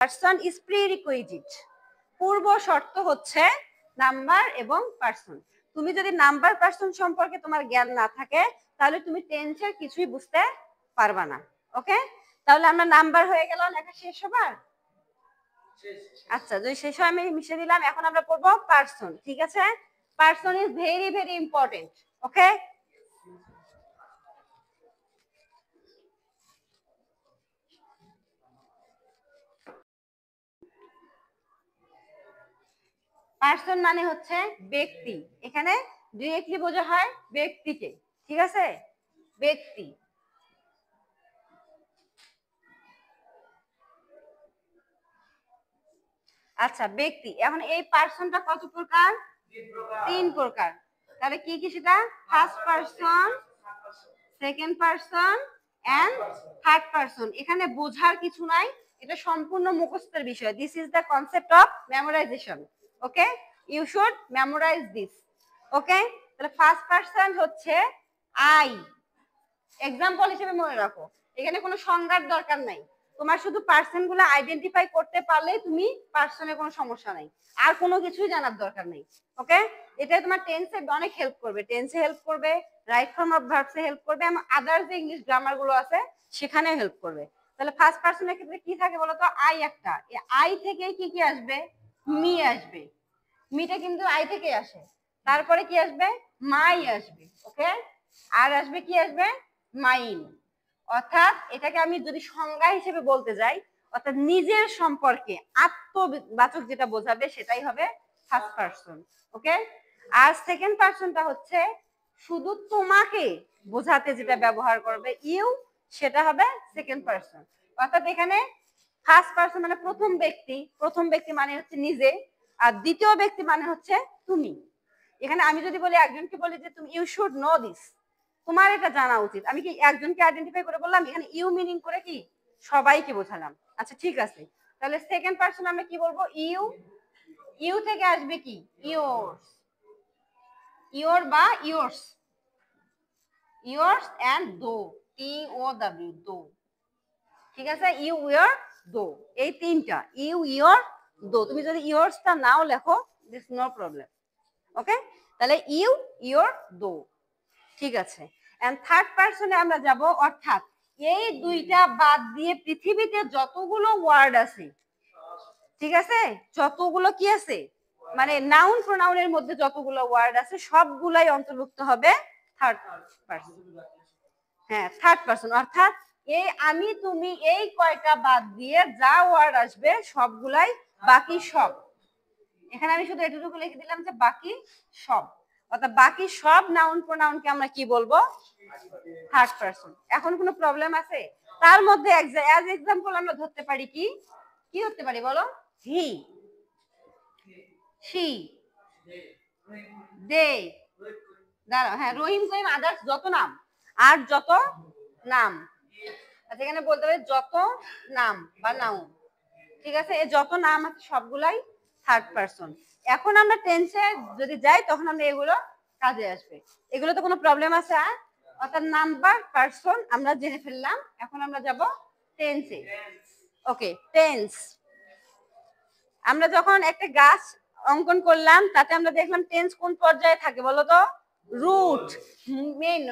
Person is prerequisite, পূর্ব শর্ত হচ্ছে number এবং পারসন। তুমি যদি নাম্বার পারসন সম্পর্কে তোমার জ্ঞান না থাকে তাহলে তুমি টেন্সের কিছুই বুঝতে পারবা না। ওকে, তাহলে আমরা নাম্বার হয়ে গেল, লেখা শেষ সবার? আচ্ছা, যদি শেষ হয় আমি মিশে দিলাম। এখন আমরা পড়বো পারসন। ঠিক আছে, person is very very important. Okay, person মানে হচ্ছে ব্যক্তি। এখানে ডিরেক্টলি বোঝা হয় ব্যক্তিকে। ঠিক আছে, ব্যক্তি। আচ্ছা, ব্যক্তি। এখন এই পারসনটা কত প্রকার? 3 প্রকার। তাহলে কি কি সেটা? First person, second person and third person. এখানে বোঝার কিছু নাই, এটা সম্পূর্ণ মুখস্থের বিষয়। This is the concept of memorisation. Okay, you should memorise this. Okay, তাহলে ফার্স্ট পারসন হচ্ছে আই। এক্সাম্পল হিসেবে মনে রাখো, এখানে কোনো সংজ্ঞার দরকার নাই। তোমার শুধু পার্সন গুলো আইডেন্টিফাই করতে পারলেই তুমি পার্সনের কোনো সমস্যা নাই, আর কোনো কিছুই জানার দরকার নেই। ওকে, এটা তোমার টেন্সে অনেক হেল্প করবে, টেন্সে হেল্প করবে, রাইট ফর্ম অফ ভার্বসে হেল্প করবে, এবং আদার যে ইংলিশ গ্রামার গুলো আছে সেখানেও হেল্প করবে। তাহলে ফার্স্ট পার্সনের ক্ষেত্রে কি থাকে বলতো? আই একটা। এই আই থেকে কি কি আসবে? মি আসবে। মিটা কিন্তু আই থেকে আসে। তারপরে কি আসবে? মাই আসবে। ওকে, আর আসবে কি? আসবে মাইন। অর্থাৎ এটাকে আমি যদি সংজ্ঞা হিসেবে বলতে যাই, অর্থাৎ নিজের সম্পর্কে আত্মবাচক যেটা বোঝাবে সেটাই হবে ফার্স্ট পারসন। ওকে, আর সেকেন্ড পারসনটা হচ্ছে শুধু তোমাকে বোঝাতে যেটা ব্যবহার করবে, ইউ, সেটা হবে সেকেন্ড পারসন। অর্থাৎ এখানে ফার্স্ট পারসন মানে প্রথম ব্যক্তি, প্রথম ব্যক্তি মানে হচ্ছে নিজে, আর দ্বিতীয় ব্যক্তি মানে হচ্ছে তুমি। এখানে আমি যদি বলি, একজনকে বলি যে তুমি ইউ শুড নো দিস, তোমার এটা জানা উচিত, আমি কি একজনকে আইডেন্টিফাই করে বললাম? এখানে ইউ মিনিং করে কি সবাইকে বোঝালাম। আচ্ছা ঠিক আছে, তাহলে সেকেন্ড পারসন আমরা কি বলবো? ইউ। ইউ থেকে আসবে কি? ইয়োরস, ইয়োর বা ইয়োরস, ইয়োরস এন্ড দো, টি ও ডব্লিউ, দো। ঠিক আছে, ইউ, ইয়োর, দো, এই তিনটা, ইউ, ইয়োর, দো। তুমি যদি ইয়োরসটা নাও লেখো, দিস নো প্রবলেম। ওকে, তাহলে ইউ, ইয়োর, দো। ঠিক আছে, এন্ড থার্ড পারসনে আমরা যাব, অর্থাৎ এই দুইটা বাদ দিয়ে পৃথিবীতে যতগুলো ওয়ার্ড আছে, ঠিক আছে, যতগুলো কি আছে মানে নাউন প্রোনাউনের মধ্যে যতগুলো ওয়ার্ড আছে সবগুলাই অন্তর্ভুক্ত হবে থার্ড পারসন। হ্যাঁ, থার্ড পারসন। অর্থাৎ এই আমি তুমি এই কয়টা বাদ দিয়ে যা ওয়ার্ড আসবে সবগুলাই বাকি সব। এখানে আমি শুধু এটুকু লিখে দিলাম যে বাকি সব, অর্থাৎ বাকি সব নাউন প্রোনাউনকে আমরা কি বলবো? Third person. এখন কোনো প্রবলেম আছে? তার মধ্যে অ্যাজ এক্সাম্পল আমরা ধরতে পারি কি কি ধরতে পারি বলো? হি, শি, দে, দাঁড়াও, হ্যাঁ, রহিম, কহিম, আদার্স, যত নাম, আর যত নাম। আচ্ছা, এখানে বলতে পারি যত নাম বা নাউন। ঠিক আছে, এই যত নাম আছে সবগুলাই থার্ড পারসন। এখন আমরা টেন্সে যদি যাই তখন আমরা এগুলো কাজে আসবে। এগুলো তো কোনো প্রবলেম আছে? অর্থাৎ নাম্বার, পারসন আমরা জেনে ফেললাম। এখন আমরা যাব টেন্সে। ওকে, টেন্স। আমরা যখন একটা গাছ অঙ্কন করলাম তাতে আমরা দেখলাম টেন্স কোন পর্যায়ে থাকে বলো তো? Root, main,